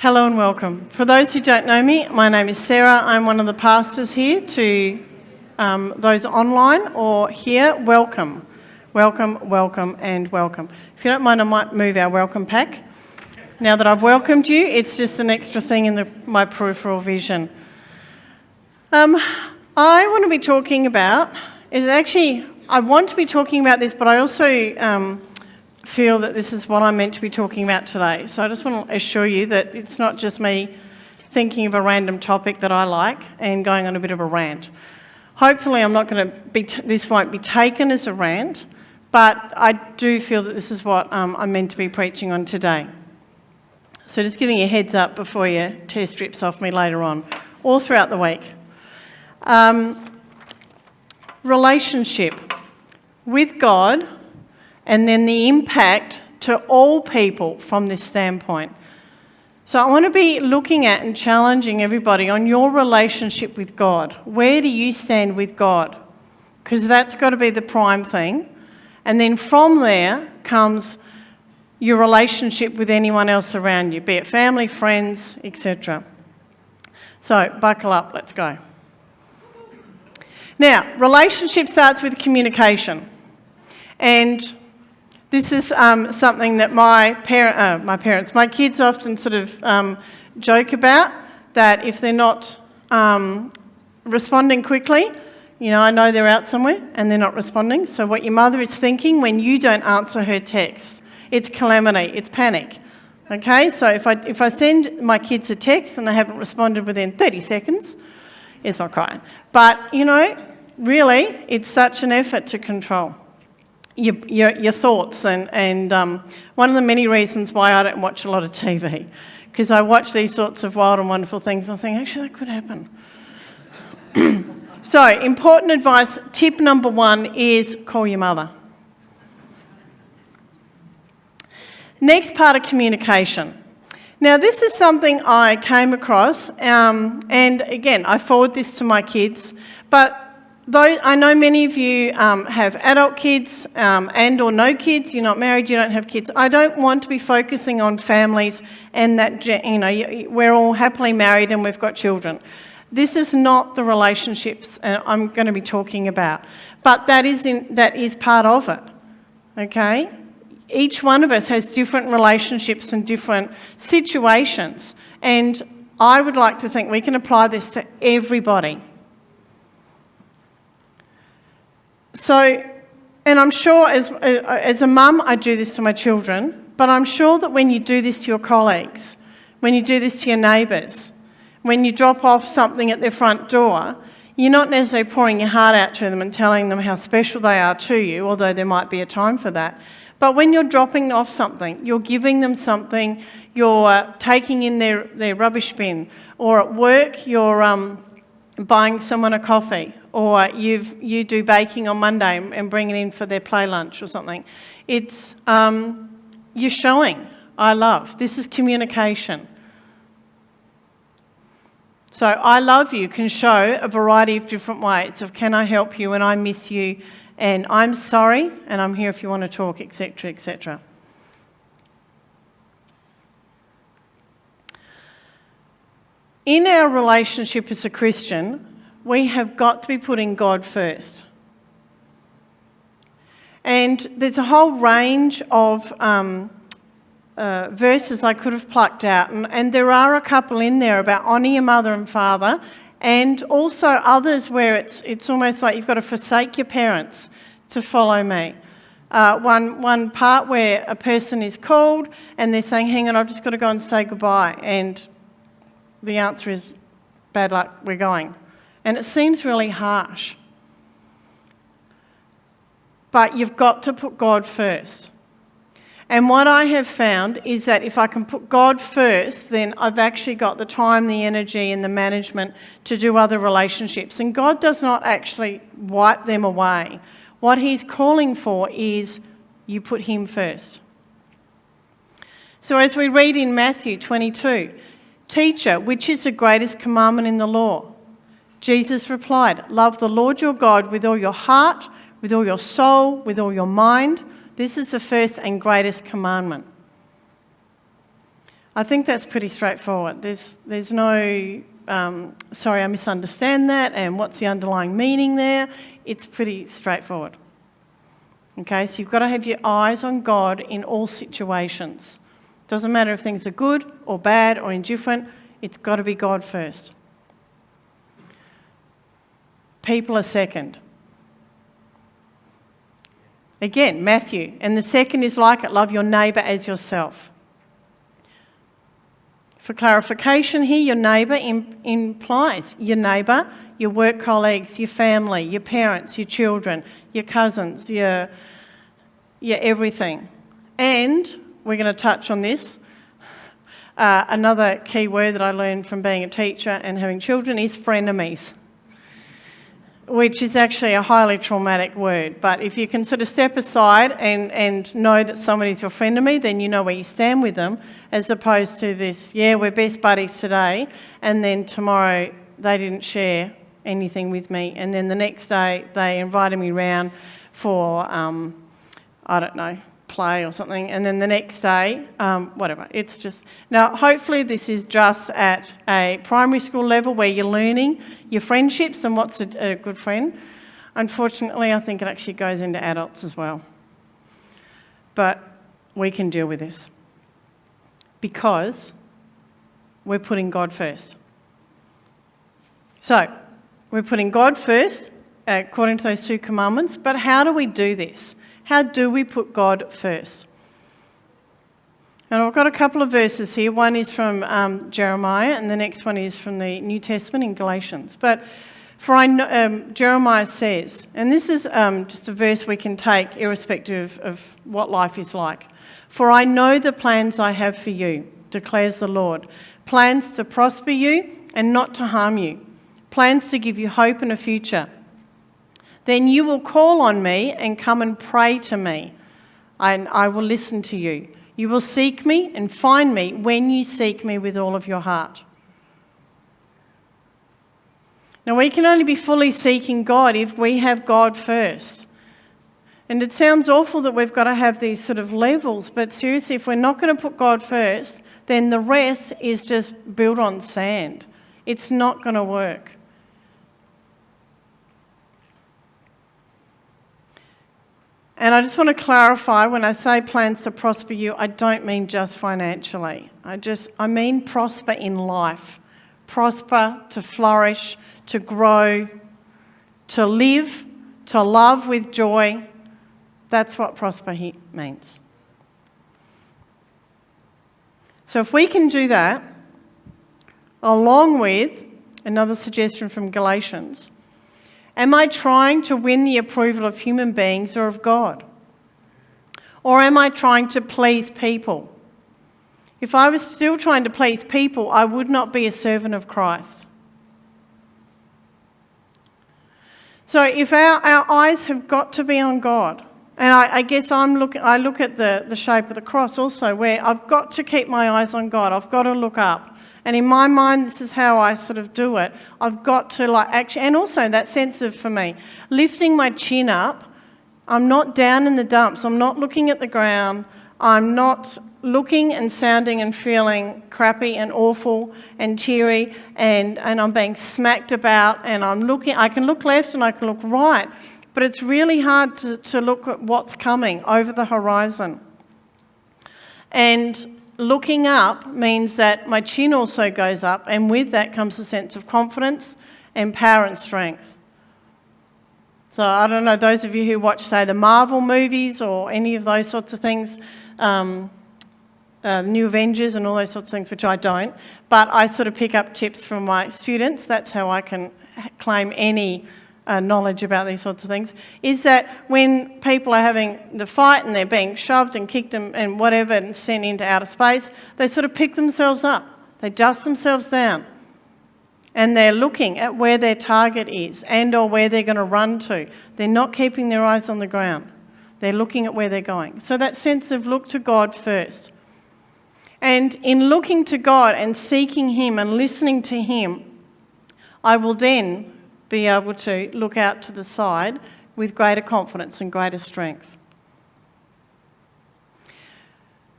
Hello and welcome. For those who don't know me, my name is Sarah. I'm one of the pastors here. To those online or here, welcome. Welcome, welcome and welcome. If you don't mind, I might move our welcome pack. Now that I've welcomed you, it's just an extra thing in my peripheral vision. I want to be talking about, I want to be talking about this, but I also feel that this is what I'm meant to be talking about today. So I just want to assure you that it's not just me thinking of a random topic that I like and going on a bit of a rant. Hopefully this won't be taken as a rant, but I do feel that this is what I'm meant to be preaching on today. So just giving you a heads up before you tear strips off me later on, or throughout the week. Relationship with God, and then the impact to all people from this standpoint. So I want to be looking at and challenging everybody on your relationship with God. Where do you stand with God? Because that's got to be the prime thing. And then from there comes your relationship with anyone else around you, be it family, friends, etc. So buckle up, let's go. Now, relationship starts with communication. And this is something that my kids often sort of joke about, that if they're not responding quickly, I know they're out somewhere and they're not responding. So what your mother is thinking when you don't answer her text, it's calamity, it's panic. Okay, so if I send my kids a text and they haven't responded within 30 seconds, it's not crying. But, really, it's such an effort to control your thoughts, and one of the many reasons why I don't watch a lot of TV, because I watch these sorts of wild and wonderful things and I think, actually, that could happen. So, important advice, tip number 1 is call your mother. Next part of communication. Now, this is something I came across, and again, I forward this to my kids, but though I know many of you have adult kids and or no kids, you're not married, you don't have kids, I don't want to be focusing on families and that, we're all happily married and we've got children. This is not the relationships I'm going to be talking about, but that is part of it, okay? Each one of us has different relationships and different situations, and I would like to think we can apply this to everybody. So, and I'm sure as a mum, I do this to my children, but I'm sure that when you do this to your colleagues, when you do this to your neighbours, when you drop off something at their front door, you're not necessarily pouring your heart out to them and telling them how special they are to you, although there might be a time for that. But when you're dropping off something, you're giving them something, you're taking in their rubbish bin, or at work you're buying someone a coffee, or you do baking on Monday and bring it in for their play lunch or something. It's you're showing I love. This is communication. So I love you can show a variety of different ways of can I help you and I miss you and I'm sorry and I'm here if you want to talk, etc., etc. In our relationship as a Christian, we have got to be putting God first. And there's a whole range of verses I could have plucked out, and there are a couple in there about honour your mother and father, and also others where it's almost like you've got to forsake your parents to follow me. One part where a person is called and they're saying, hang on, I've just got to go and say goodbye, and the answer is, bad luck, we're going. And it seems really harsh. But you've got to put God first. And what I have found is that if I can put God first, then I've actually got the time, the energy and the management to do other relationships. And God does not actually wipe them away. What He's calling for is you put Him first. So as we read in Matthew 22, Teacher, which is the greatest commandment in the law? Jesus replied, love the Lord your God with all your heart, with all your soul, with all your mind. This is the first and greatest commandment. I think that's pretty straightforward. There's no, sorry, I misunderstand that, and what's the underlying meaning there? It's pretty straightforward. Okay, so you've got to have your eyes on God in all situations. Doesn't matter if things are good or bad or indifferent, it's got to be God first. People are second. Again, Matthew, and the second is like it, love your neighbour as yourself. For clarification here, your neighbour implies your neighbour, your work colleagues, your family, your parents, your children, your cousins, your everything. And we're going to touch on this. Another key word that I learned from being a teacher and having children is frenemies, which is actually a highly traumatic word. But if you can sort of step aside and know that somebody's your frenemy, then you know where you stand with them, as opposed to this, yeah, we're best buddies today, and then tomorrow they didn't share anything with me, and then the next day they invited me round for, I don't know, play or something, and then the next day, whatever. It's just, now hopefully this is just at a primary school level where you're learning your friendships and what's a good friend. Unfortunately, I think it actually goes into adults as well. But we can deal with this because we're putting God first. So, we're putting God first according to those two commandments, but how do we do this? How do we put God first? And I've got a couple of verses here. One is from Jeremiah, and the next one is from the New Testament in Galatians. But Jeremiah says, and this is just a verse we can take irrespective of what life is like. For I know the plans I have for you, declares the Lord. Plans to prosper you and not to harm you. Plans to give you hope and a future. Then you will call on me and come and pray to me, and I will listen to you. You will seek me and find me when you seek me with all of your heart. Now, we can only be fully seeking God if we have God first. And it sounds awful that we've got to have these sort of levels, but seriously, if we're not going to put God first, then the rest is just built on sand. It's not going to work. And I just want to clarify, when I say plans to prosper you, I don't mean just financially. I mean prosper in life. Prosper, to flourish, to grow, to live, to love with joy. That's what prosper means. So if we can do that, along with another suggestion from Galatians, am I trying to win the approval of human beings or of God? Or am I trying to please people? If I was still trying to please people, I would not be a servant of Christ. So if our eyes have got to be on God, and I guess I look at the shape of the cross also, where I've got to keep my eyes on God. I've got to look up. And in my mind, this is how I sort of do it. I've got to actually, and also that sense of, for me, lifting my chin up. I'm not down in the dumps. I'm not looking at the ground. I'm not looking and sounding and feeling crappy and awful and teary and I'm being smacked about and I can look left and I can look right. But it's really hard to look at what's coming over the horizon. And looking up means that my chin also goes up, and with that comes a sense of confidence and power and strength. So I don't know, those of you who watch, say, the Marvel movies or any of those sorts of things, New Avengers and all those sorts of things, which I don't, but I sort of pick up tips from my students. That's how I can claim any knowledge about these sorts of things, is that when people are having the fight and they're being shoved and kicked and whatever and sent into outer space, they sort of pick themselves up. They dust themselves down. And they're looking at where their target is and or where they're going to run to. They're not keeping their eyes on the ground. They're looking at where they're going. So that sense of look to God first. And in looking to God and seeking Him and listening to Him, I will then be able to look out to the side with greater confidence and greater strength.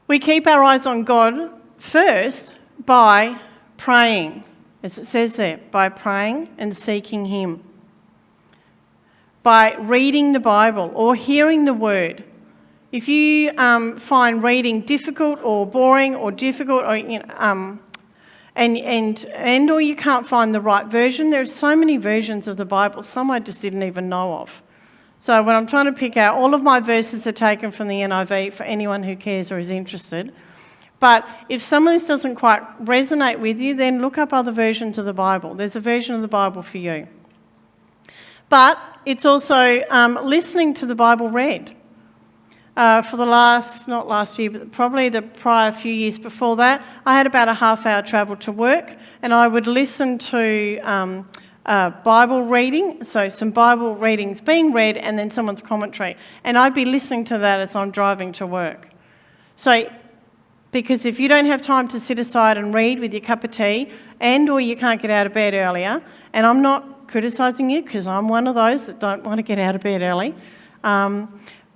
We keep our eyes on God First, by praying, as it says there, by praying and seeking Him. By reading the Bible or hearing the Word. If you find reading difficult or boring or difficult, or or you can't find the right version, there are so many versions of the Bible. Some I just didn't even know of. So when I'm trying to pick out, all of my verses are taken from the NIV for anyone who cares or is interested. But if some of this doesn't quite resonate with you, then look up other versions of the Bible. There's a version of the Bible for you. But it's also listening to the Bible read. For the not last year, but probably the prior few years before that, I had about a half-hour travel to work, and I would listen to Bible reading, so some Bible readings being read and then someone's commentary. And I'd be listening to that as I'm driving to work. So, because if you don't have time to sit aside and read with your cup of tea, or you can't get out of bed earlier, and I'm not criticising you because I'm one of those that don't want to get out of bed early,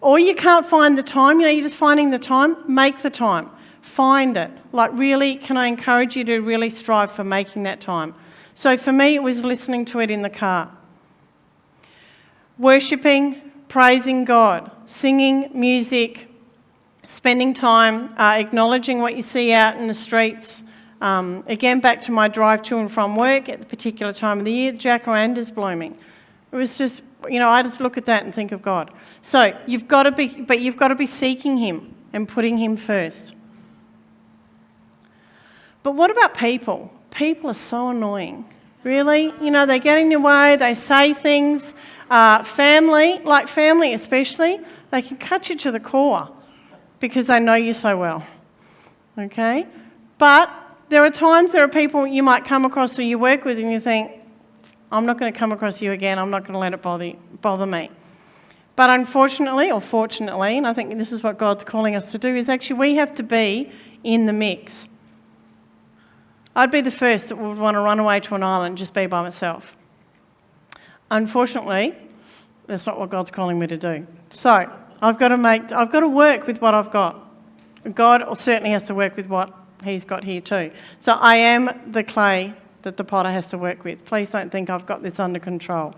or you can't find the time, you're just finding the time, make the time. Find it. Like really, can I encourage you to really strive for making that time? So for me, it was listening to it in the car. Worshipping, praising God, singing, music, spending time, acknowledging what you see out in the streets. Again, back to my drive to and from work at the particular time of the year, jacaranda's blooming. It was just, I just look at that and think of God. So you've got to be seeking Him and putting Him first. But what about people? People are so annoying. Really? They get in your way, they say things. Family especially, they can cut you to the core because they know you so well. Okay? But there are people you might come across or you work with and you think, I'm not going to come across you again, I'm not going to let it bother me. But unfortunately, or fortunately, and I think this is what God's calling us to do, is actually we have to be in the mix. I'd be the first that would want to run away to an island and just be by myself. Unfortunately, that's not what God's calling me to do. So I've got to work with what I've got. God certainly has to work with what He's got here too. So I am the clay that the potter has to work with. Please don't think I've got this under control.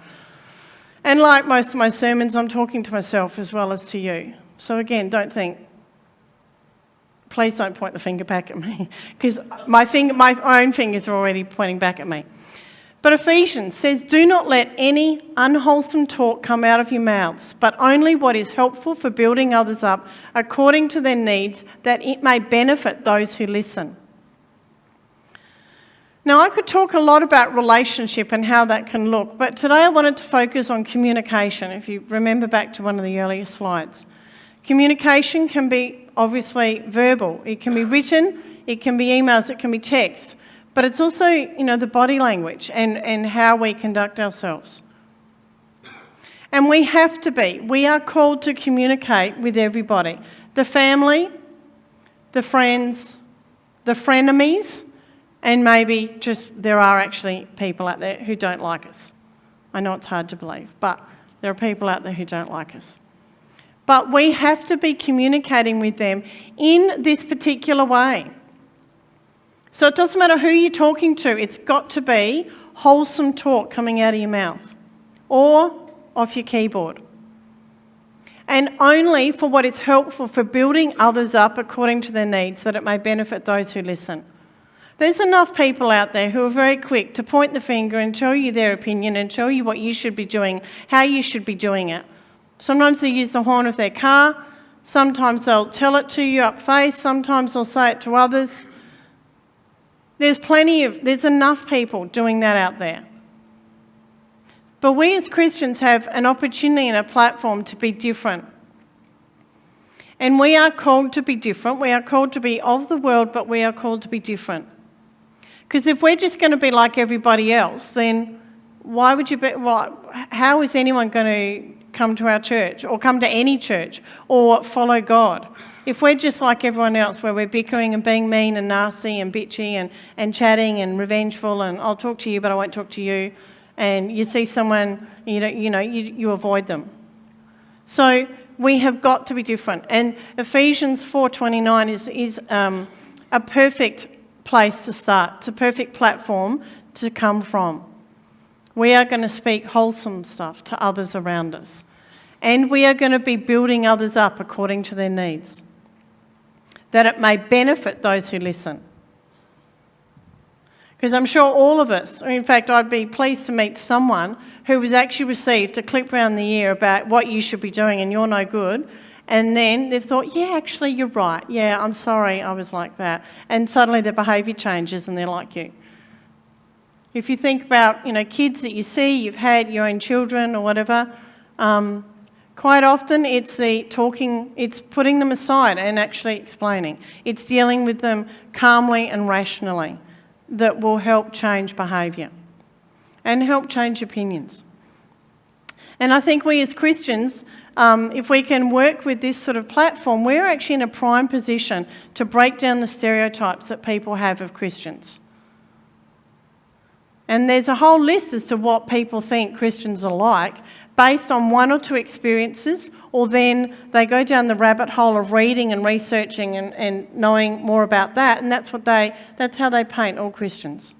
And like most of my sermons, I'm talking to myself as well as to you. So again, please don't point the finger back at me, because my own fingers are already pointing back at me. But Ephesians says, do not let any unwholesome talk come out of your mouths, but only what is helpful for building others up according to their needs, that it may benefit those who listen. Now, I could talk a lot about relationship and how that can look, but today I wanted to focus on communication, if you remember back to one of the earlier slides. Communication can be obviously verbal. It can be written, it can be emails, it can be text. But it's also, the body language and how we conduct ourselves. And we are called to communicate with everybody. The family, the friends, the frenemies, and maybe just there are actually people out there who don't like us. I know it's hard to believe, but there are people out there who don't like us. But we have to be communicating with them in this particular way. So it doesn't matter who you're talking to, it's got to be wholesome talk coming out of your mouth or off your keyboard. And only for what is helpful for building others up according to their needs, that it may benefit those who listen. There's enough people out there who are very quick to point the finger and tell you their opinion and tell you what you should be doing, how you should be doing it. Sometimes they use the horn of their car, sometimes they'll tell it to you up face, sometimes they'll say it to others. There's enough people doing that out there. But we as Christians have an opportunity and a platform to be different. And we are called to be different. We are called to be of the world, but we are called to be different. Because if we're just going to be like everybody else, then how is anyone going to come to our church or come to any church or follow God? If we're just like everyone else, where we're bickering and being mean and nasty and bitchy and chatting and revengeful and I'll talk to you but I won't talk to you, and you see someone, you avoid them. So we have got to be different. And Ephesians 4:29 is a perfect place to start. It's a perfect platform to come from. We are going to speak wholesome stuff to others around us. And we are going to be building others up according to their needs, that it may benefit those who listen. Because I'm sure all of us, in fact, I'd be pleased to meet someone who has actually received a clip around the ear about what you should be doing and you're no good. And then they've thought, yeah, actually, you're right. Yeah, I'm sorry, I was like that. And suddenly their behaviour changes and they're like you. If you think about, kids that you see, you've had your own children or whatever, quite often it's it's putting them aside and actually explaining. It's dealing with them calmly and rationally that will help change behaviour and help change opinions. And I think we as Christians, if we can work with this sort of platform, we're actually in a prime position to break down the stereotypes that people have of Christians. And there's a whole list as to what people think Christians are like based on one or two experiences, or then they go down the rabbit hole of reading and researching and knowing more about that, and that's how they paint all Christians.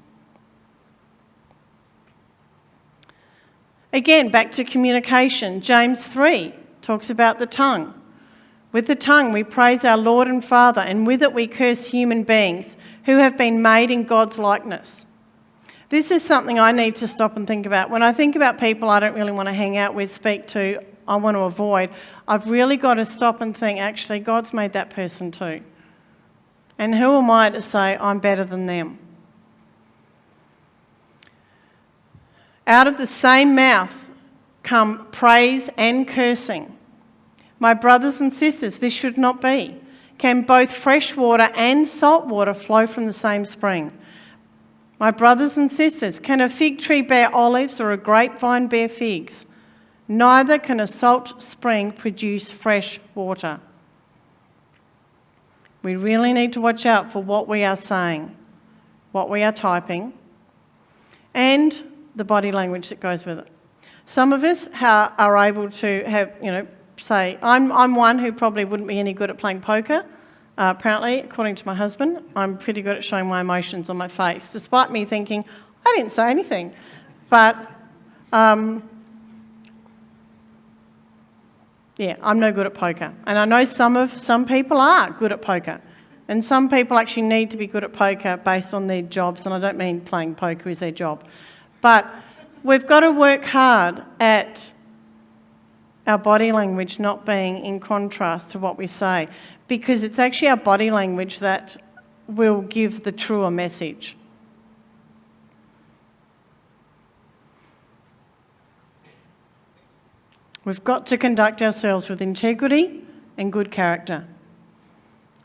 Again, back to communication, James 3 talks about the tongue. With the tongue we praise our Lord and Father, and with it we curse human beings who have been made in God's likeness. This is something I need to stop and think about. When I think about people I don't really want to hang out with, speak to, I want to avoid, I've really got to stop and think, actually, God's made that person too. And who am I to say I'm better than them? Out of the same mouth come praise and cursing. My brothers and sisters, this should not be. Can both fresh water and salt water flow from the same spring? My brothers and sisters, can a fig tree bear olives or a grapevine bear figs? Neither can a salt spring produce fresh water. We really need to watch out for what we are saying, what we are typing, and the body language that goes with it. Some of us are able to have, say, I'm one who probably wouldn't be any good at playing poker. Apparently, according to my husband, I'm pretty good at showing my emotions on my face, despite me thinking, I didn't say anything. But, I'm no good at poker. And I know some people are good at poker. And some people actually need to be good at poker based on their jobs, and I don't mean playing poker is their job. But we've got to work hard at our body language not being in contrast to what we say, because it's actually our body language that will give the truer message. We've got to conduct ourselves with integrity and good character.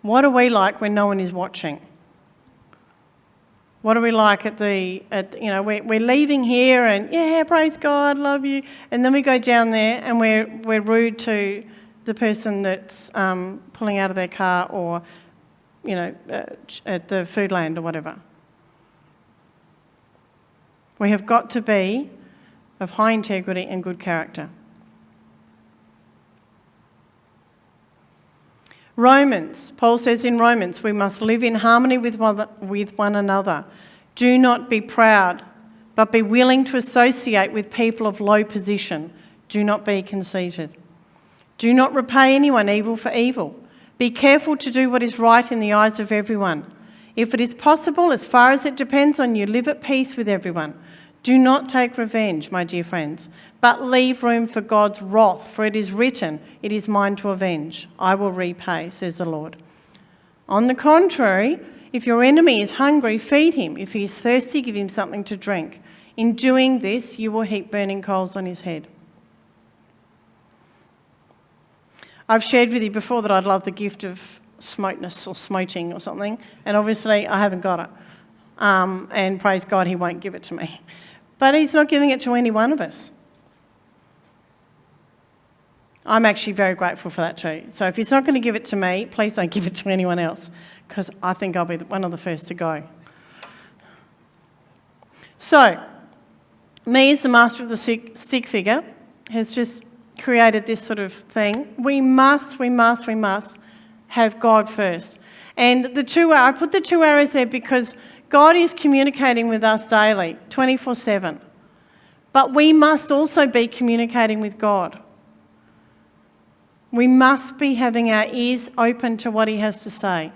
What are we like when no one is watching? What are we like we're leaving here and, yeah, praise God, love you. And then we go down there and we're rude to the person that's pulling out of their car or, at the Foodland or whatever. We have got to be of high integrity and good character. Paul says in Romans, we must live in harmony with one another. Do not be proud, but be willing to associate with people of low position. Do not be conceited. Do not repay anyone evil for evil. Be careful to do what is right in the eyes of everyone. If it is possible, as far as it depends on you, live at peace with everyone. Do not take revenge, my dear friends, but leave room for God's wrath, for it is written, it is mine to avenge. I will repay, says the Lord. On the contrary, if your enemy is hungry, feed him. If he is thirsty, give him something to drink. In doing this, you will heap burning coals on his head. I've shared with you before that I'd love the gift of smoteness or smoting or something, and obviously I haven't got it. And praise God, he won't give it to me. But he's not giving it to any one of us. I'm actually very grateful for that too. So if he's not going to give it to me, please don't give it to anyone else, because I think I'll be one of the first to go. So, me as the master of the stick figure has just created this sort of thing. We must have God first. And I put the 2 arrows there because God is communicating with us daily, 24/7. But we must also be communicating with God. We must be having our ears open to what he has to say,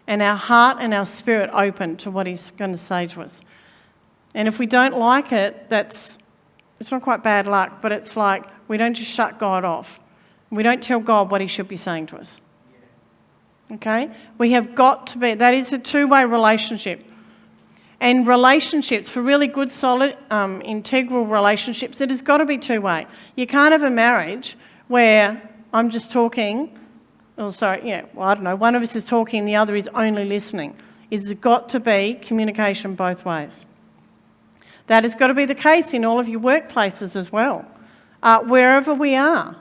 and our heart and our spirit open to what he's going to say to us. And if we don't like it, it's not quite bad luck, but it's like we don't just shut God off. We don't tell God what he should be saying to us. Okay? We have got to be, that is a two-way relationship. And relationships, for really good, solid, integral relationships, it has got to be two-way. You can't have a marriage where I'm just talking, I don't know, one of us is talking and the other is only listening. It's got to be communication both ways. That has got to be the case in all of your workplaces as well, wherever we are.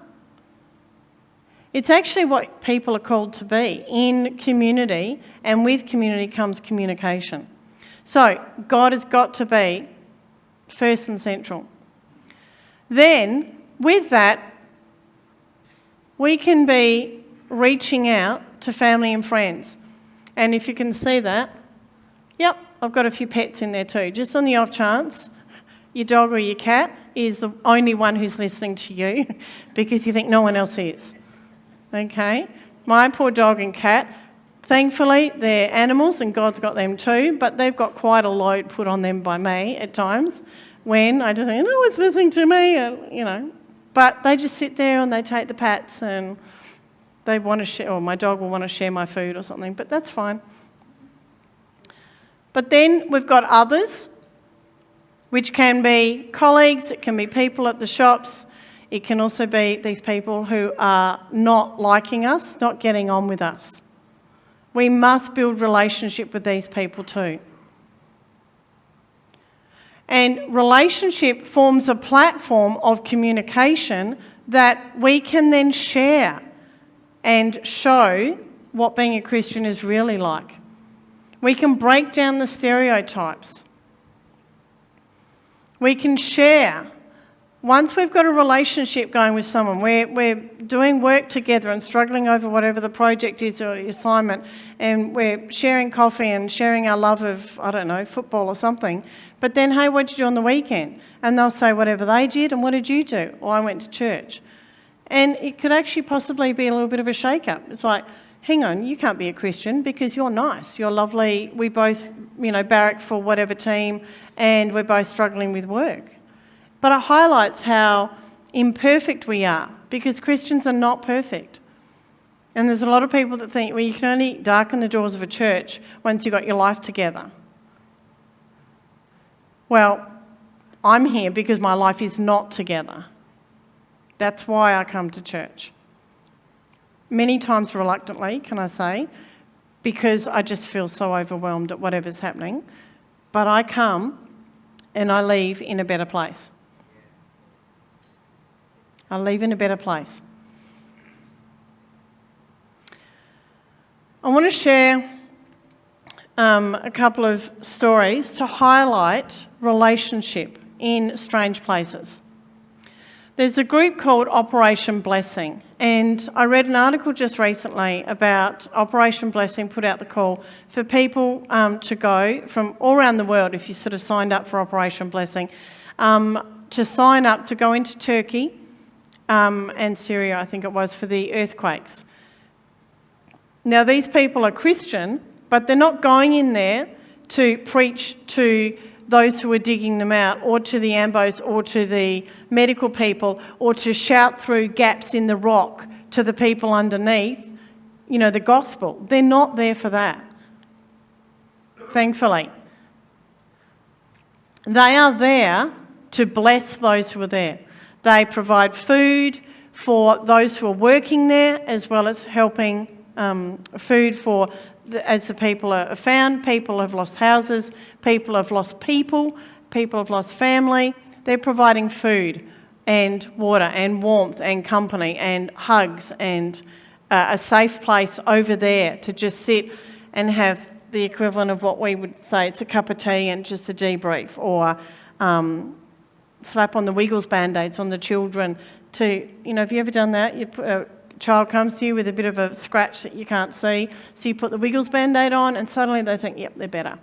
It's actually what people are called to be in community, and with community comes communication. So God has got to be first and central. Then, with that, we can be reaching out to family and friends. And if you can see that, yep, I've got a few pets in there too. Just on the off chance, your dog or your cat is the only one who's listening to you because you think no one else is. Okay? My poor dog and cat, thankfully they're animals and God's got them too, but they've got quite a load put on them by me at times when I just think, no one's listening to me, But they just sit there and they take the pats and they want to share, or my dog will want to share my food or something, but that's fine. But then we've got others, which can be colleagues, it can be people at the shops, it can also be these people who are not liking us, not getting on with us. We must build relationship with these people too. And relationship forms a platform of communication that we can then share and show what being a Christian is really like. We can break down the stereotypes. We can share. Once we've got a relationship going with someone, we're doing work together and struggling over whatever the project is or the assignment, and we're sharing coffee and sharing our love of, football or something. But then, hey, what did you do on the weekend? And they'll say whatever they did, and what did you do? Well, I went to church. And it could actually possibly be a little bit of a shake-up. It's like, hang on, you can't be a Christian because you're nice, you're lovely, we both, barrack for whatever team, and we're both struggling with work. But it highlights how imperfect we are, because Christians are not perfect. And there's a lot of people that think, well, you can only darken the doors of a church once you've got your life together. Well, I'm here because my life is not together. That's why I come to church. Many times reluctantly, can I say, because I just feel so overwhelmed at whatever's happening. But I come and I leave in a better place. I leave in a better place. I want to share a couple of stories to highlight relationship in strange places. There's a group called Operation Blessing, and I read an article just recently about Operation Blessing put out the call for people to go from all around the world, if you sort of signed up for Operation Blessing, to sign up to go into Turkey and Syria, I think it was, for the earthquakes. Now, these people are Christian, but they're not going in there to preach to those who are digging them out, or to the ambos, or to the medical people, or to shout through gaps in the rock to the people underneath, the gospel. They're not there for that, thankfully. They are there to bless those who are there. They provide food for those who are working there, as well as helping food for as the people are found. People have lost houses, people have lost people have lost family. They're providing food and water and warmth and company and hugs and a safe place over there to just sit and have the equivalent of what we would say, it's a cup of tea and just a debrief, or slap on the Wiggles Band-Aids on the children to, have you ever done that? You put child comes to you with a bit of a scratch that you can't see, so you put the Wiggles Band-Aid on and suddenly they think, yep, they're better.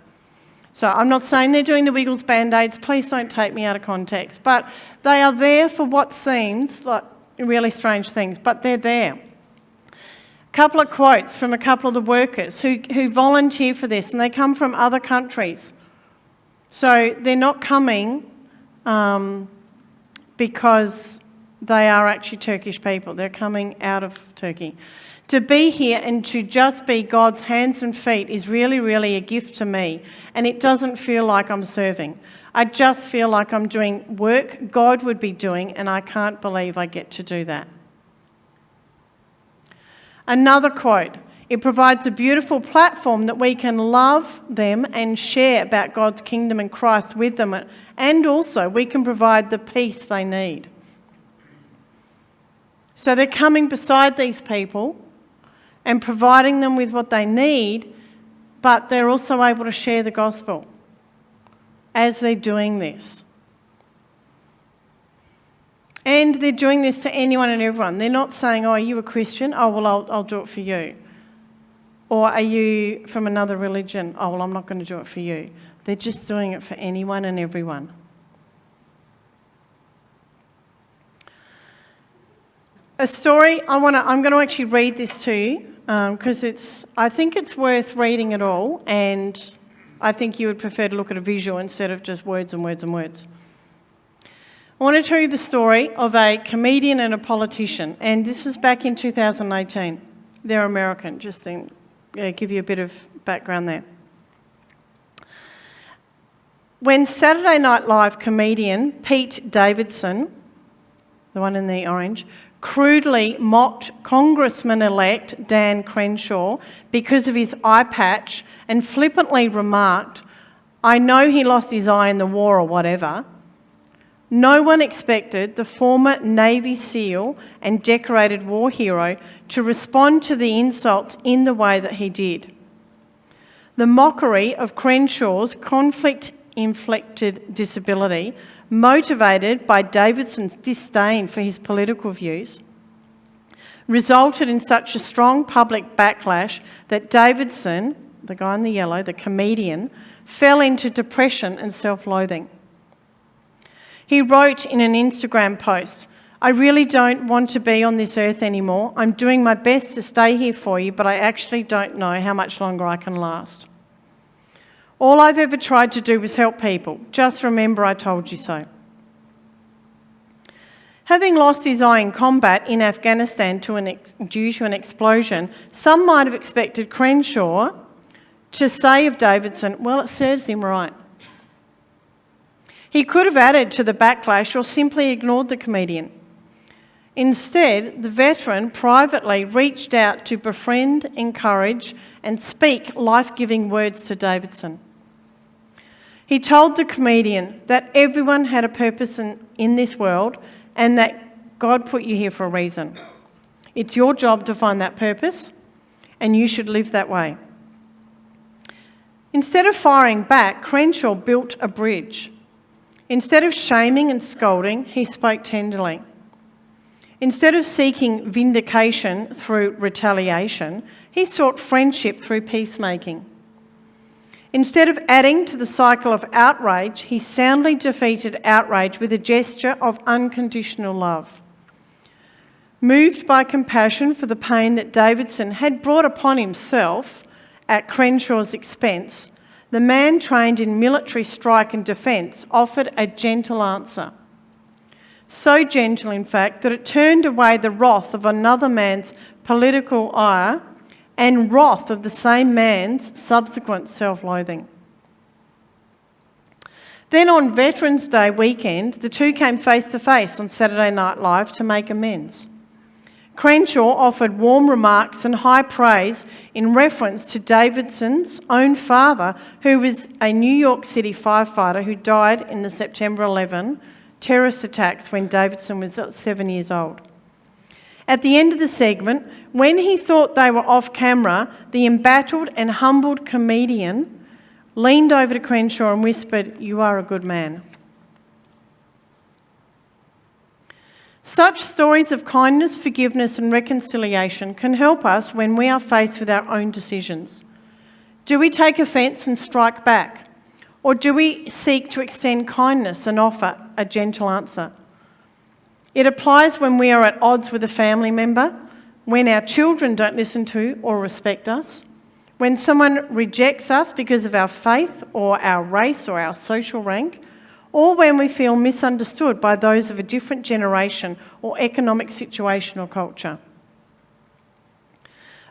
So I'm not saying they're doing the Wiggles Band-Aids, please don't take me out of context, but they are there for what seems like really strange things, but they're there. A couple of quotes from a couple of the workers who volunteer for this, and they come from other countries. So they're not coming because they are actually Turkish people. They're coming out of Turkey. To be here and to just be God's hands and feet is really, really a gift to me. And it doesn't feel like I'm serving. I just feel like I'm doing work God would be doing, and I can't believe I get to do that. Another quote, it provides a beautiful platform that we can love them and share about God's kingdom and Christ with them. And also we can provide the peace they need. So they're coming beside these people and providing them with what they need, but they're also able to share the gospel as they're doing this. And they're doing this to anyone and everyone. They're not saying, oh, are you a Christian? Oh, well, I'll do it for you. Or are you from another religion? Oh, well, I'm not going to do it for you. They're just doing it for anyone and everyone. A story, I'm going to actually read this to you because I think it's worth reading it all, and I think you would prefer to look at a visual instead of just words and words and words. I want to tell you the story of a comedian and a politician, and this is back in 2018. They're American, just to give you a bit of background there. When Saturday Night Live comedian Pete Davidson, the one in the orange, crudely mocked Congressman-elect Dan Crenshaw because of his eye patch and flippantly remarked, "I know he lost his eye in the war or whatever," no one expected the former Navy SEAL and decorated war hero to respond to the insults in the way that he did. The mockery of Crenshaw's conflict-inflicted disability, motivated by Davidson's disdain for his political views, resulted in such a strong public backlash that Davidson, the guy in the yellow, the comedian, fell into depression and self-loathing. He wrote in an Instagram post, "I really don't want to be on this earth anymore. I'm doing my best to stay here for you, but I actually don't know how much longer I can last. All I've ever tried to do was help people. Just remember I told you so." Having lost his eye in combat in Afghanistan due to an explosion, some might have expected Crenshaw to say of Davidson, "Well, it serves him right." He could have added to the backlash or simply ignored the comedian. Instead, the veteran privately reached out to befriend, encourage, and speak life-giving words to Davidson. He told the comedian that everyone had a purpose in this world and that God put you here for a reason. It's your job to find that purpose, and you should live that way. Instead of firing back, Crenshaw built a bridge. Instead of shaming and scolding, he spoke tenderly. Instead of seeking vindication through retaliation, he sought friendship through peacemaking. Instead of adding to the cycle of outrage, he soundly defeated outrage with a gesture of unconditional love. Moved by compassion for the pain that Davidson had brought upon himself at Crenshaw's expense, the man trained in military strike and defence offered a gentle answer. So gentle, in fact, that it turned away the wrath of another man's political ire and wrath of the same man's subsequent self-loathing. Then on Veterans' Day weekend, the two came face to face on Saturday Night Live to make amends. Crenshaw offered warm remarks and high praise in reference to Davidson's own father, who was a New York City firefighter who died in the September 11 terrorist attacks when Davidson was 7 years old. At the end of the segment, when he thought they were off camera, the embattled and humbled comedian leaned over to Crenshaw and whispered, "You are a good man." Such stories of kindness, forgiveness and reconciliation can help us when we are faced with our own decisions. Do we take offence and strike back? Or do we seek to extend kindness and offer a gentle answer? It applies when we are at odds with a family member, when our children don't listen to or respect us, when someone rejects us because of our faith or our race or our social rank, or when we feel misunderstood by those of a different generation or economic situation or culture.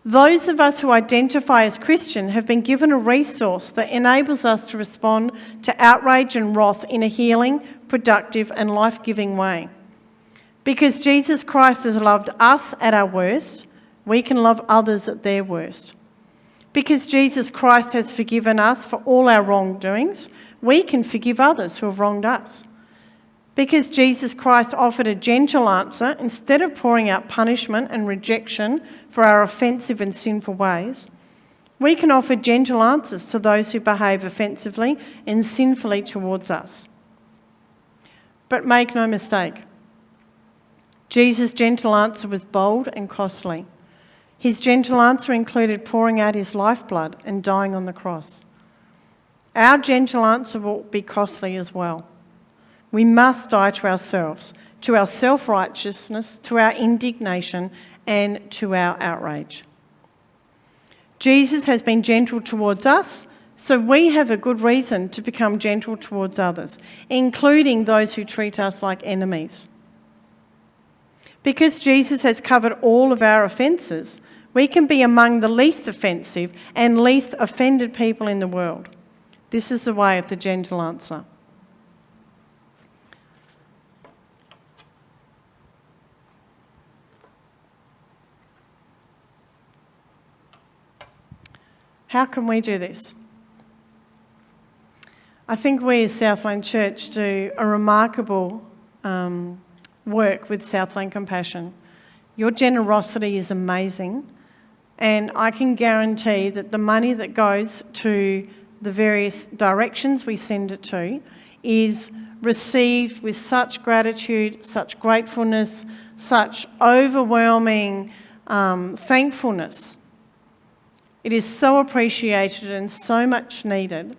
Those of us who identify as Christian have been given a resource that enables us to respond to outrage and wrath in a healing, productive and life-giving way. Because Jesus Christ has loved us at our worst, we can love others at their worst. Because Jesus Christ has forgiven us for all our wrongdoings, we can forgive others who have wronged us. Because Jesus Christ offered a gentle answer instead of pouring out punishment and rejection for our offensive and sinful ways, we can offer gentle answers to those who behave offensively and sinfully towards us. But make no mistake, Jesus' gentle answer was bold and costly. His gentle answer included pouring out his lifeblood and dying on the cross. Our gentle answer will be costly as well. We must die to ourselves, to our self-righteousness, to our indignation, and to our outrage. Jesus has been gentle towards us, so we have a good reason to become gentle towards others, including those who treat us like enemies. Because Jesus has covered all of our offences, we can be among the least offensive and least offended people in the world. This is the way of the gentle answer. How can we do this? I think we as Southland Church do a remarkable work with Southland Compassion. Your generosity is amazing, and I can guarantee that the money that goes to the various directions we send it to is received with such gratitude, such gratefulness, such overwhelming thankfulness. It is so appreciated and so much needed.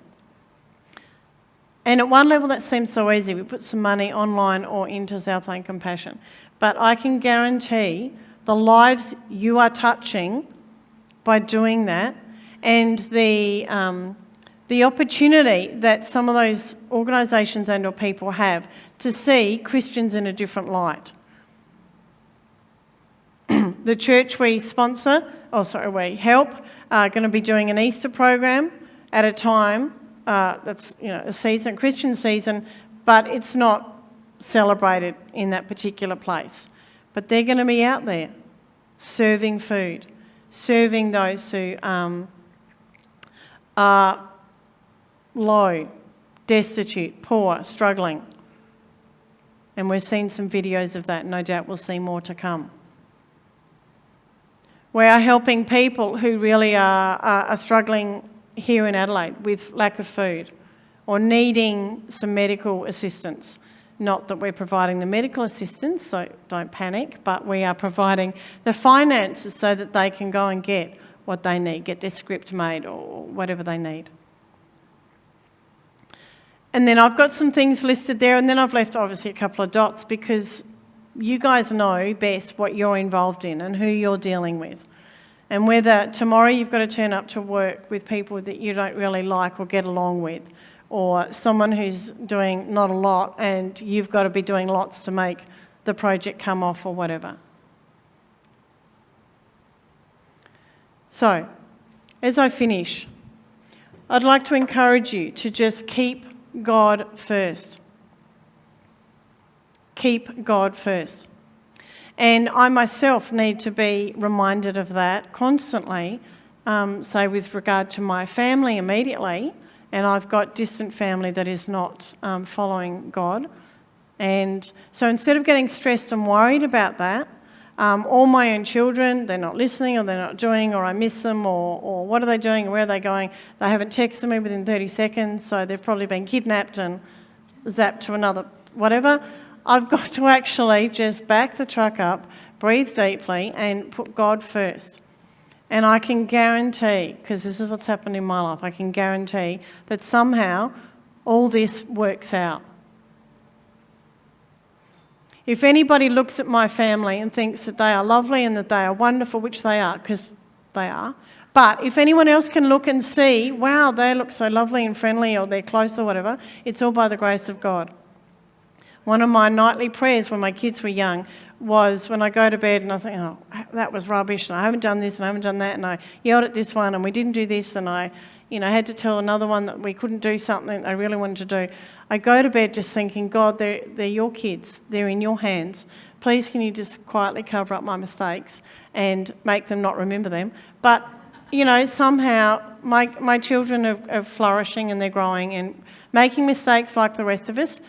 And at one level that seems so easy. We put some money online or into Southland Compassion. But I can guarantee the lives you are touching by doing that, and the opportunity that some of those organisations and or people have to see Christians in a different light. The church we we help, are going to be doing an Easter program at a time that's a season, Christian season, but it's not celebrated in that particular place. But they're going to be out there serving food, serving those who are low, destitute, poor, struggling. And we've seen some videos of that, and no doubt we'll see more to come. We are helping people who really are struggling here in Adelaide with lack of food or needing some medical assistance. Not that we're providing the medical assistance, so don't panic, but we are providing the finances so that they can go and get what they need, get their script made or whatever they need. And then I've got some things listed there, and then I've left obviously a couple of dots because you guys know best what you're involved in and who you're dealing with. And whether tomorrow you've got to turn up to work with people that you don't really like or get along with, or someone who's doing not a lot and you've got to be doing lots to make the project come off or whatever. So, as I finish, I'd like to encourage you to just keep God first. Keep God first. And I myself need to be reminded of that constantly, say with regard to my family immediately, and I've got distant family that is not following God. And so instead of getting stressed and worried about that, all my own children, they're not listening or they're not doing, or I miss them, or what are they doing, where are they going? They haven't texted me within 30 seconds, so they've probably been kidnapped and zapped to another whatever. I've got to actually just back the truck up, breathe deeply, and put God first. And I can guarantee, because this is what's happened in my life, I can guarantee that somehow all this works out. If anybody looks at my family and thinks that they are lovely and that they are wonderful, which they are, because they are, but if anyone else can look and see, wow, they look so lovely and friendly, or they're close or whatever, it's all by the grace of God. One of my nightly prayers when my kids were young was when I go to bed and I think, oh, that was rubbish, and I haven't done this and I haven't done that, and I yelled at this one and we didn't do this, and I had to tell another one that we couldn't do something they really wanted to do. I go to bed just thinking, God, they're your kids, they're in your hands. Please can you just quietly cover up my mistakes and make them not remember them. But, somehow my children are flourishing and they're growing and making mistakes like the rest of us.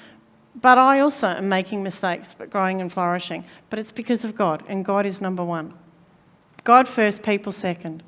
But I also am making mistakes, but growing and flourishing. But it's because of God, and God is number one. God first, people second.